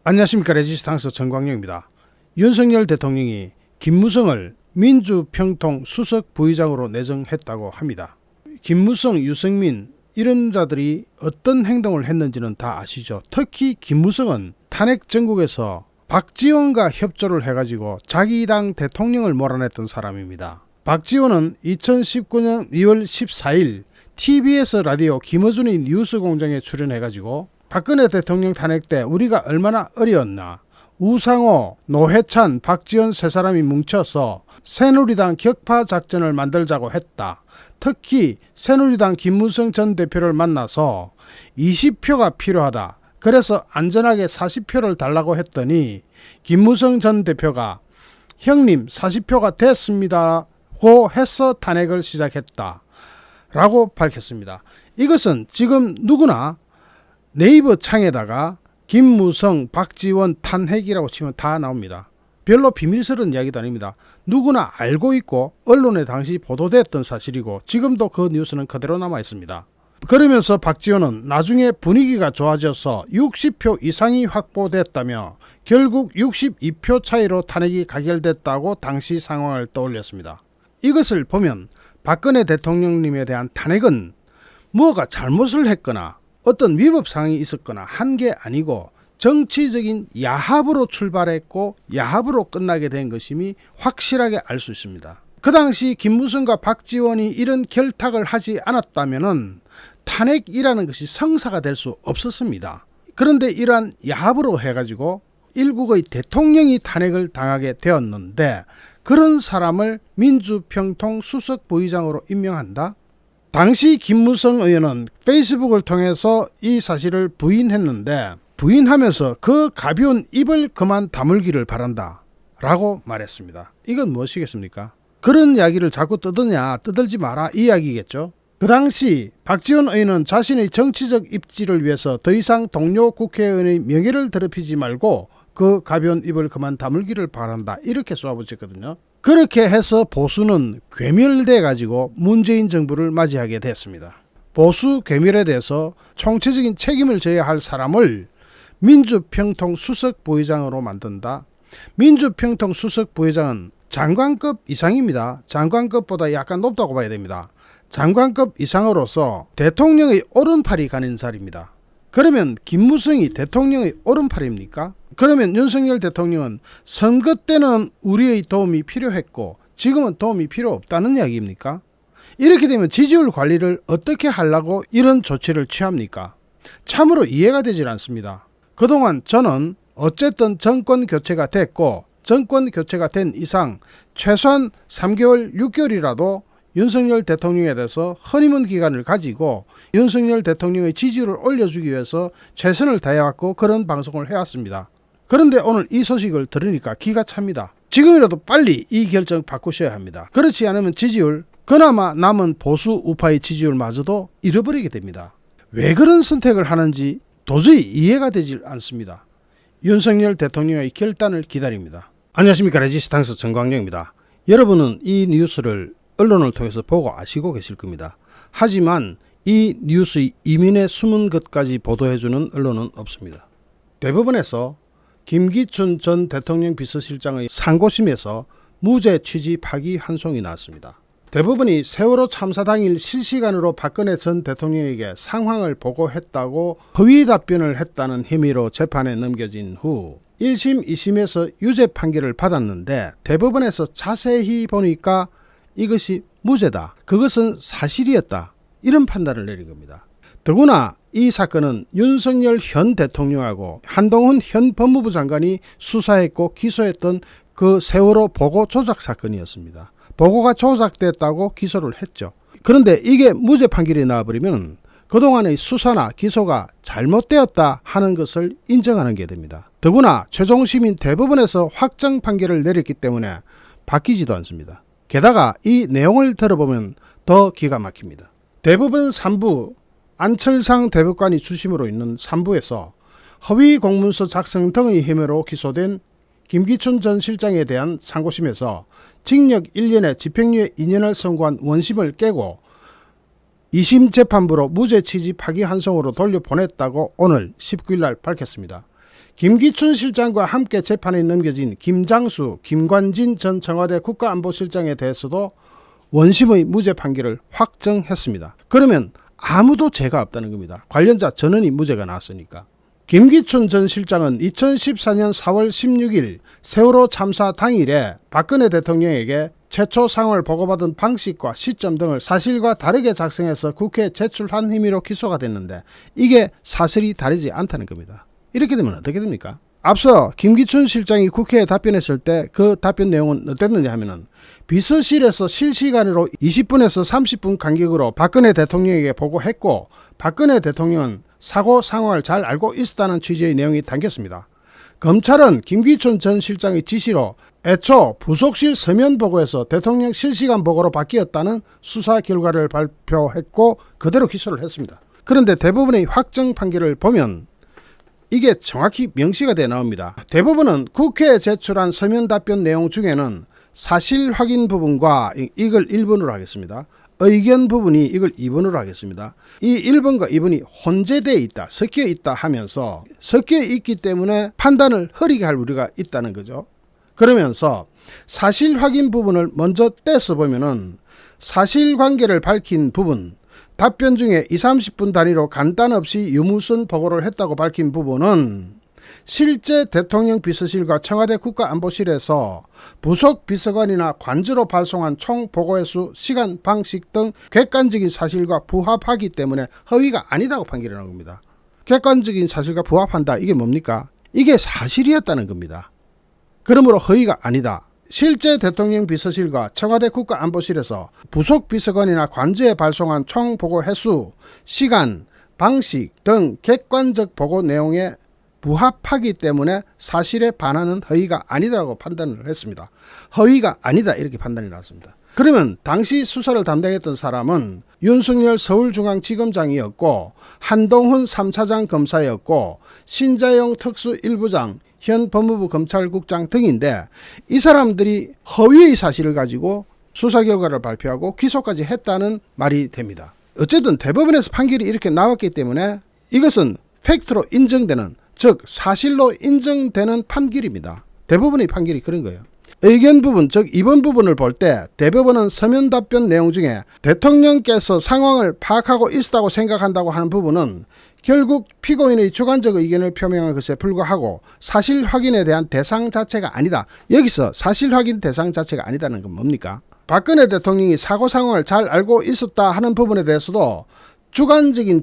안녕하십니까. 레지스탕스 정광영입니다. 윤석열 대통령이 김무성을 민주평통 수석 부의장으로 내정했다고 합니다. 김무성, 유승민 이런 자들이 어떤 행동을 했는지는 다 아시죠. 특히 김무성은 탄핵 전국에서 박지원과 협조를 해가지고 자기 당 대통령을 몰아냈던 사람입니다. 박지원은 2019년 2월 14일 TBS 라디오 김어준의 뉴스공장에 출연해가지고 박근혜 대통령 탄핵 때 우리가 얼마나 어려웠나, 우상호, 노회찬, 박지원 세 사람이 뭉쳐서 새누리당 격파 작전을 만들자고 했다. 특히 새누리당 김무성 전 대표를 만나서 20표가 필요하다. 그래서 안전하게 40표를 달라고 했더니 김무성 전 대표가 형님 40표가 됐습니다고 해서 탄핵을 시작했다 라고 밝혔습니다. 이것은 지금 누구나 네이버 창에다가 김무성, 박지원 탄핵이라고 치면 다 나옵니다. 별로 비밀스러운 이야기도 아닙니다. 누구나 알고 있고 언론에 당시 보도됐던 사실이고 지금도 그 뉴스는 그대로 남아 있습니다. 그러면서 박지원은 나중에 분위기가 좋아져서 60표 이상이 확보됐다며 결국 62표 차이로 탄핵이 가결됐다고 당시 상황을 떠올렸습니다. 이것을 보면 박근혜 대통령님에 대한 탄핵은 뭐가 잘못을 했거나 어떤 위법 상황이 있었거나 한 게 아니고 정치적인 야합으로 출발했고 야합으로 끝나게 된 것임이 확실하게 알 수 있습니다. 그 당시 김무성과 박지원이 이런 결탁을 하지 않았다면 탄핵이라는 것이 성사가 될 수 없었습니다. 그런데 이러한 야합으로 해가지고 일국의 대통령이 탄핵을 당하게 되었는데 그런 사람을 민주평통 수석 부의장으로 임명한다? 당시 김무성 의원은 페이스북을 통해서 이 사실을 부인했는데 부인하면서 그 가벼운 입을 그만 다물기를 바란다 라고 말했습니다. 이건 무엇이겠습니까? 그런 이야기를 자꾸 떠들지 마라 이 이야기겠죠. 그 당시 박지원 의원은 자신의 정치적 입지를 위해서 더 이상 동료 국회의원의 명예를 더럽히지 말고 그 가벼운 입을 그만 다물기를 바란다 이렇게 쏘아붙였거든요. 그렇게 해서 보수는 괴멸돼 가지고 문재인 정부를 맞이하게 됐습니다. 보수 괴멸에 대해서 총체적인 책임을 져야 할 사람을 민주평통 수석 부의장으로 만든다. 민주평통 수석 부의장은 장관급 이상입니다. 장관급보다 약간 높다고 봐야 됩니다. 장관급 이상으로서 대통령의 오른팔이 가는 자리입니다. 그러면 김무성이 대통령의 오른팔입니까? 그러면 윤석열 대통령은 선거 때는 우리의 도움이 필요했고 지금은 도움이 필요 없다는 이야기입니까? 이렇게 되면 지지율 관리를 어떻게 하려고 이런 조치를 취합니까? 참으로 이해가 되질 않습니다. 그동안 저는 어쨌든 정권 교체가 됐고 정권 교체가 된 이상 최소한 3개월, 6개월이라도 윤석열 대통령에 대해서 허니문 기간을 가지고 윤석열 대통령의 지지율을 올려주기 위해서 최선을 다해왔고 그런 방송을 해왔습니다. 그런데 오늘 이 소식을 들으니까 기가 찹니다. 지금이라도 빨리 이 결정 바꾸셔야 합니다. 그렇지 않으면 지지율, 그나마 남은 보수 우파의 지지율마저도 잃어버리게 됩니다. 왜 그런 선택을 하는지 도저히 이해가 되질 않습니다. 윤석열 대통령의 결단을 기다립니다. 안녕하십니까. 레지스탕스 정광영입니다. 여러분은 이 뉴스를 언론을 통해서 보고 아시고 계실 겁니다. 하지만 이 뉴스의 이면에 숨은 것까지 보도해주는 언론은 없습니다. 대법원에서 김기춘 전 대통령 비서실장의 상고심에서 무죄 취지 파기 환송이 나왔습니다. 대법원이 세월호 참사 당일 실시간으로 박근혜 전 대통령에게 상황을 보고했다고 허위 답변을 했다는 혐의로 재판에 넘겨진 후 1심, 2심에서 유죄 판결을 받았는데 대법원에서 자세히 보니까 이것이 무죄다. 그것은 사실이었다. 이런 판단을 내린 겁니다. 더구나 이 사건은 윤석열 현 대통령하고 한동훈 현 법무부 장관이 수사했고 기소했던 그 세월호 보고 조작 사건이었습니다. 보고가 조작됐다고 기소를 했죠. 그런데 이게 무죄 판결이 나와버리면 그동안의 수사나 기소가 잘못되었다 하는 것을 인정하는 게 됩니다. 더구나 최종심인 대법원에서 확정 판결을 내렸기 때문에 바뀌지도 않습니다. 게다가 이 내용을 들어보면 더 기가 막힙니다. 대법원 3부 안철상 대법관이 주심으로 있는 3부에서 허위 공문서 작성 등의 혐의로 기소된 김기춘 전 실장에 대한 상고심에서 징역 1년에 집행유예 2년을 선고한 원심을 깨고 2심 재판부로 무죄 취지 파기 환송으로 돌려보냈다고 오늘 19일 날 밝혔습니다. 김기춘 실장과 함께 재판에 넘겨진 김장수, 김관진 전 청와대 국가안보실장에 대해서도 원심의 무죄 판결을 확정했습니다. 그러면 아무도 죄가 없다는 겁니다. 관련자 전원이 무죄가 나왔으니까. 김기춘 전 실장은 2014년 4월 16일 세월호 참사 당일에 박근혜 대통령에게 최초 상황을 보고받은 방식과 시점 등을 사실과 다르게 작성해서 국회에 제출한 혐의로 기소가 됐는데 이게 사실이 다르지 않다는 겁니다. 이렇게 되면 어떻게 됩니까? 앞서 김기춘 실장이 국회에 답변했을 때 그 답변 내용은 어땠느냐 하면은 비서실에서 실시간으로 20분에서 30분 간격으로 박근혜 대통령에게 보고했고 박근혜 대통령은 사고 상황을 잘 알고 있었다는 취지의 내용이 담겼습니다. 검찰은 김기춘 전 실장의 지시로 애초 부속실 서면 보고에서 대통령 실시간 보고로 바뀌었다는 수사 결과를 발표했고 그대로 기소를 했습니다. 그런데 대법원의 확정 판결을 보면 이게 정확히 명시가 돼 나옵니다. 대법원은 국회에 제출한 서면 답변 내용 중에는 사실 확인 부분과 이걸 1번으로 하겠습니다. 의견 부분이 이걸 2번으로 하겠습니다. 이 1번과 2번이 혼재되어 있다, 섞여 있다 하면서 섞여 있기 때문에 판단을 흐리게 할 우려가 있다는 거죠. 그러면서 사실 확인 부분을 먼저 떼서 보면은 사실관계를 밝힌 부분, 답변 중에 20-30분 단위로 간단 없이 유무선 보고를 했다고 밝힌 부분은 실제 대통령 비서실과 청와대 국가안보실에서 부속 비서관이나 관저로 발송한 총 보고의 수, 시간, 방식 등 객관적인 사실과 부합하기 때문에 허위가 아니다고 판결해 나온 겁니다. 객관적인 사실과 부합한다. 이게 뭡니까? 이게 사실이었다는 겁니다. 그러므로 허위가 아니다. 실제 대통령 비서실과 청와대 국가안보실에서 부속 비서관이나 관저에 발송한 총 보고 횟수, 시간, 방식 등 객관적 보고 내용에 부합하기 때문에 사실에 반하는 허위가 아니다라고 판단을 했습니다. 허위가 아니다 이렇게 판단이 나왔습니다. 그러면 당시 수사를 담당했던 사람은 윤석열 서울중앙지검장이었고 한동훈 3차장 검사였고 신자영 특수 1부장, 현 법무부 검찰국장 등인데 이 사람들이 허위의 사실을 가지고 수사 결과를 발표하고 기소까지 했다는 말이 됩니다. 어쨌든 대법원에서 판결이 이렇게 나왔기 때문에 이것은 팩트로 인정되는, 즉 사실로 인정되는 판결입니다. 대법원의 판결이 그런 거예요. 의견 부분, 즉 2번 부분을 볼 때 대법원은 서면 답변 내용 중에 대통령께서 상황을 파악하고 있었다고 생각한다고 하는 부분은 결국 피고인의 주관적 의견을 표명한 것에 불과하고 사실 확인에 대한 대상 자체가 아니다. 여기서 사실 확인 대상 자체가 아니다는 건 뭡니까? 박근혜 대통령이 사고 상황을 잘 알고 있었다 하는 부분에 대해서도 주관적인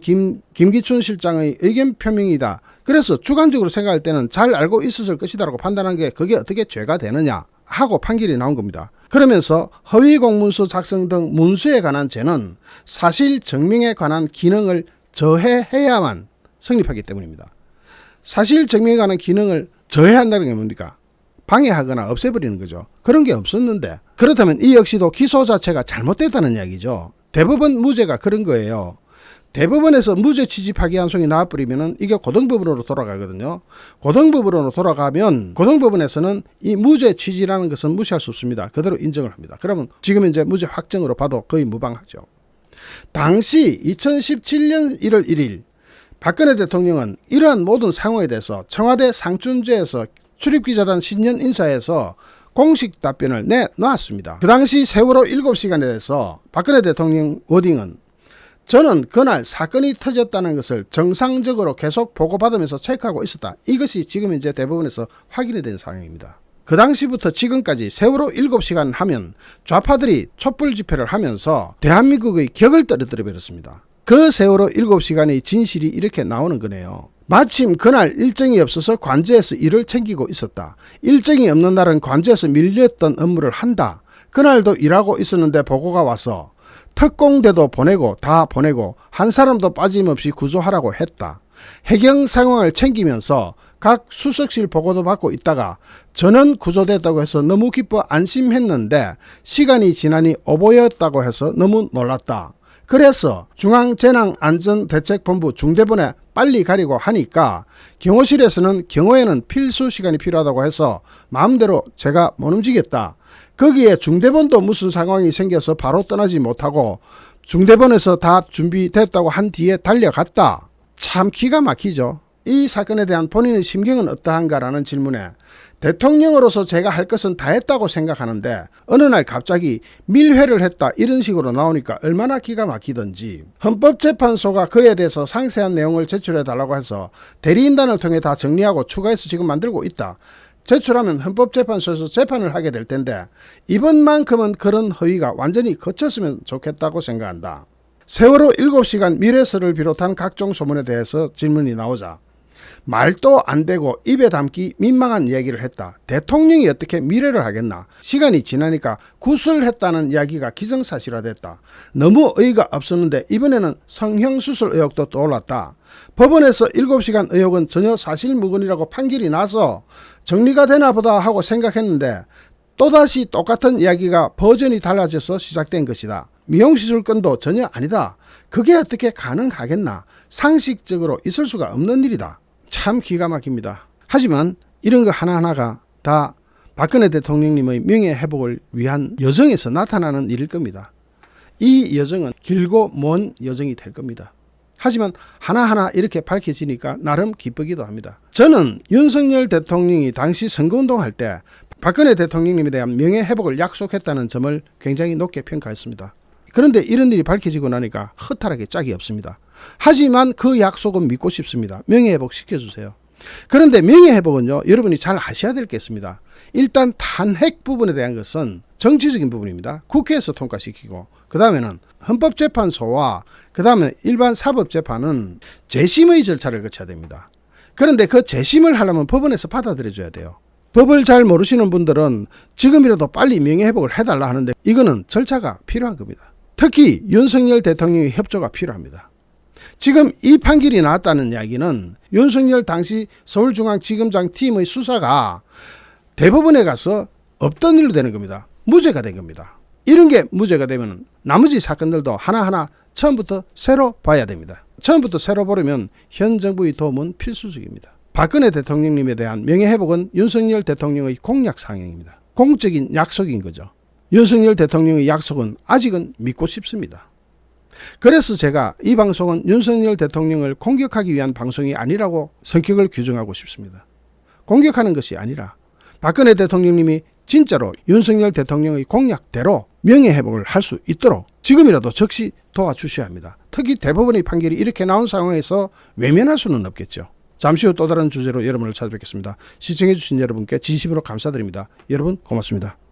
김기춘 실장의 의견 표명이다. 그래서 주관적으로 생각할 때는 잘 알고 있었을 것이다라고 판단한 게 그게 어떻게 죄가 되느냐 하고 판결이 나온 겁니다. 그러면서 허위 공문서 작성 등 문서에 관한 죄는 사실 증명에 관한 기능을 저해해야만 성립하기 때문입니다. 사실 증명에 관한 기능을 저해한다는 게 뭡니까? 방해하거나 없애버리는 거죠. 그런 게 없었는데 그렇다면 이 역시도 기소 자체가 잘못됐다는 이야기죠. 대법원 무죄가 그런 거예요. 대법원에서 무죄 취지 파기환송이 나와버리면 이게 고등법원으로 돌아가거든요. 고등법원으로 돌아가면 고등법원에서는 이 무죄 취지라는 것은 무시할 수 없습니다. 그대로 인정을 합니다. 그러면 지금 이제 무죄 확정으로 봐도 거의 무방하죠. 당시 2017년 1월 1일 박근혜 대통령은 이러한 모든 상황에 대해서 청와대 상춘제에서 출입기자단 신년 인사에서 공식 답변을 내놓았습니다. 그 당시 세월호 7시간에 대해서 박근혜 대통령 워딩은 저는 그날 사건이 터졌다는 것을 정상적으로 계속 보고받으면서 체크하고 있었다. 이것이 지금 이제 대법원에서 확인이 된 상황입니다. 그 당시부터 지금까지 세월호 7시간 하면 좌파들이 촛불 집회를 하면서 대한민국의 격을 떨어뜨려 버렸습니다. 그 세월호 7시간의 진실이 이렇게 나오는 거네요. 마침 그날 일정이 없어서 관저에서 일을 챙기고 있었다. 일정이 없는 날은 관저에서 밀렸던 업무를 한다. 그날도 일하고 있었는데 보고가 와서 특공대도 보내고 다 보내고 한 사람도 빠짐없이 구조하라고 했다. 해경 상황을 챙기면서 각 수석실 보고도 받고 있다가 저는 구조됐다고 해서 너무 기뻐 안심했는데 시간이 지나니 오보였다고 해서 너무 놀랐다. 그래서 중앙재난안전대책본부 중대본에 빨리 가려고 하니까 경호실에서는 경호에는 필수 시간이 필요하다고 해서 마음대로 제가 못 움직였다. 거기에 중대본도 무슨 상황이 생겨서 바로 떠나지 못하고 중대본에서 다 준비됐다고 한 뒤에 달려갔다. 참 기가 막히죠. 이 사건에 대한 본인의 심경은 어떠한가라는 질문에 대통령으로서 제가 할 것은 다 했다고 생각하는데 어느 날 갑자기 밀회를 했다 이런 식으로 나오니까 얼마나 기가 막히던지, 헌법재판소가 그에 대해서 상세한 내용을 제출해 달라고 해서 대리인단을 통해 다 정리하고 추가해서 지금 만들고 있다. 제출하면 헌법재판소에서 재판을 하게 될 텐데 이번만큼은 그런 허위가 완전히 거쳤으면 좋겠다고 생각한다. 세월호 7시간 미래설을 비롯한 각종 소문에 대해서 질문이 나오자 말도 안 되고 입에 담기 민망한 이야기를 했다. 대통령이 어떻게 미래를 하겠나. 시간이 지나니까 구술했다는 이야기가 기정사실화됐다. 너무 어이가 없었는데 이번에는 성형수술 의혹도 떠올랐다. 법원에서 7시간 의혹은 전혀 사실무근이라고 판결이 나서 정리가 되나 보다 하고 생각했는데 또다시 똑같은 이야기가 버전이 달라져서 시작된 것이다. 미용시술 건도 전혀 아니다. 그게 어떻게 가능하겠나. 상식적으로 있을 수가 없는 일이다. 참 기가 막힙니다. 하지만 이런 거 하나하나가 다 박근혜 대통령님의 명예회복을 위한 여정에서 나타나는 일일 겁니다. 이 여정은 길고 먼 여정이 될 겁니다. 하지만 하나하나 이렇게 밝혀지니까 나름 기쁘기도 합니다. 저는 윤석열 대통령이 당시 선거운동할 때 박근혜 대통령님에 대한 명예회복을 약속했다는 점을 굉장히 높게 평가했습니다. 그런데 이런 일이 밝혀지고 나니까 허탈하게 짝이 없습니다. 하지만 그 약속은 믿고 싶습니다. 명예회복 시켜주세요. 그런데 명예회복은요, 여러분이 잘 아셔야 될 게 있습니다. 일단 탄핵 부분에 대한 것은 정치적인 부분입니다. 국회에서 통과시키고, 그 다음에는 헌법재판소와 그 다음에 일반 사법재판은 재심의 절차를 거쳐야 됩니다. 그런데 그 재심을 하려면 법원에서 받아들여줘야 돼요. 법을 잘 모르시는 분들은 지금이라도 빨리 명예회복을 해달라 하는데 이거는 절차가 필요한 겁니다. 특히 윤석열 대통령의 협조가 필요합니다. 지금 이 판결이 나왔다는 이야기는 윤석열 당시 서울중앙지검장 팀의 수사가 대법원에 가서 없던 일로 되는 겁니다. 무죄가 된 겁니다. 이런 게 무죄가 되면 나머지 사건들도 하나하나 처음부터 새로 봐야 됩니다. 처음부터 새로 보려면 현 정부의 도움은 필수적입니다. 박근혜 대통령님에 대한 명예회복은 윤석열 대통령의 공약사항입니다. 공적인 약속인 거죠. 윤석열 대통령의 약속은 아직은 믿고 싶습니다. 그래서 제가 이 방송은 윤석열 대통령을 공격하기 위한 방송이 아니라고 성격을 규정하고 싶습니다. 공격하는 것이 아니라 박근혜 대통령님이 진짜로 윤석열 대통령의 공약대로 명예회복을 할 수 있도록 지금이라도 적시 도와주셔야 합니다. 특히 대법원의 판결이 이렇게 나온 상황에서 외면할 수는 없겠죠. 잠시 후 또 다른 주제로 여러분을 찾아뵙겠습니다. 시청해주신 여러분께 진심으로 감사드립니다. 여러분 고맙습니다.